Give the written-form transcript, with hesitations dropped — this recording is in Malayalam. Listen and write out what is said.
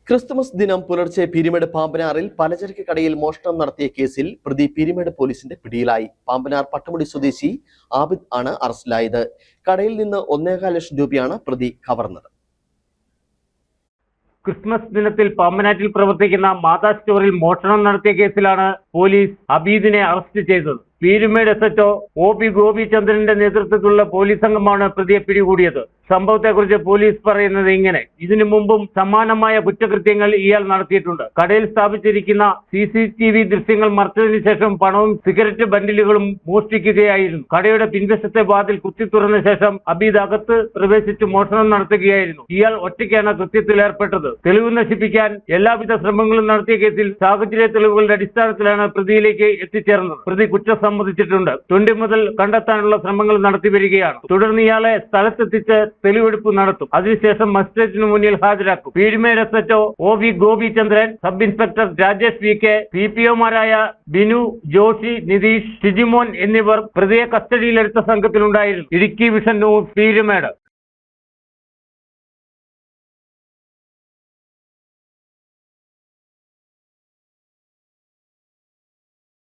ക്രിസ്തുമസ് ദിനം പുലർച്ചെ പീരുമേട് പാമ്പനാറിൽ പലചരക്ക് കടയിൽ മോഷണം നടത്തിയ കേസിൽ പ്രതി പീരുമേട് പോലീസിന്റെ പിടിയിലായി. പാമ്പനാർ പട്ടമുടി സ്വദേശി ആബിദ് ആണ് അറസ്റ്റിലായത്. കടയിൽ നിന്ന് 1.25 ലക്ഷം രൂപയാണ് പ്രതി കവർന്നത്. ക്രിസ്മസ് ദിനത്തിൽ പാമ്പനാറ്റിൽ പ്രവർത്തിക്കുന്ന മാതാ സ്റ്റോറിൽ മോഷണം നടത്തിയ കേസിലാണ് പോലീസ് അബീദിനെ അറസ്റ്റ് ചെയ്തത്. പീരുമേട് SHO OP ഗോപിചന്ദ്രന്റെ നേതൃത്വത്തിലുള്ള പോലീസ് സംഘമാണ് പ്രതിയെ പിടികൂടിയത്. സംഭവത്തെക്കുറിച്ച് പോലീസ് പറയുന്നത് ഇങ്ങനെ: ഇതിനു മുമ്പും സമാനമായ കുറ്റകൃത്യങ്ങൾ ഇയാൾ നടത്തിയിട്ടുണ്ട്. കടയിൽ സ്ഥാപിച്ചിരിക്കുന്ന CCTV ദൃശ്യങ്ങൾ മറച്ചതിനു ശേഷം പണവും സിഗരറ്റ് ബണ്ടിലുകളും മോഷ്ടിക്കുകയായിരുന്നു. കടയുടെ പിൻവശത്തെ വാതിൽ കുത്തി തുറന്ന ശേഷം അബീദ് അകത്ത് പ്രവേശിച്ച് മോഷണം നടത്തുകയായിരുന്നു. ഇയാൾ ഒറ്റയ്ക്കാണ് കൃത്യത്തിൽ ഏർപ്പെട്ടത്. തെളിവ് നശിപ്പിക്കാൻ എല്ലാവിധ ശ്രമങ്ങളും നടത്തിയ കേസിൽ സാഹചര്യ തെളിവുകളുടെ അടിസ്ഥാനത്തിലാണ് പ്രതിയിലേക്ക് എത്തിച്ചേർന്നത്. പ്രതി കുറ്റം സമ്മതിച്ചിട്ടുണ്ട്. 20 മുതൽ കണ്ടെത്താനുള്ള ശ്രമങ്ങൾ നടത്തി വരികയാണ്. തുടർന്ന് ഇയാളെ സ്ഥലത്തെത്തിച്ച് തെളിവെടുപ്പ് നടത്തും. അതിനുശേഷം മജിസ്ട്രേറ്റിന് മുന്നിൽ ഹാജരാക്കും. Peermade SHO OP Gopichandran, sub inspector Rajesh VK, PPOമാരായ ബിനു, ജോഷി, നിതീഷ്, ഷിജിമോൻ എന്നിവർ പ്രതിയെ കസ്റ്റഡിയിലെടുത്ത സംഘത്തിലുണ്ടായിരുന്നു. Idukki vision news, Peermade.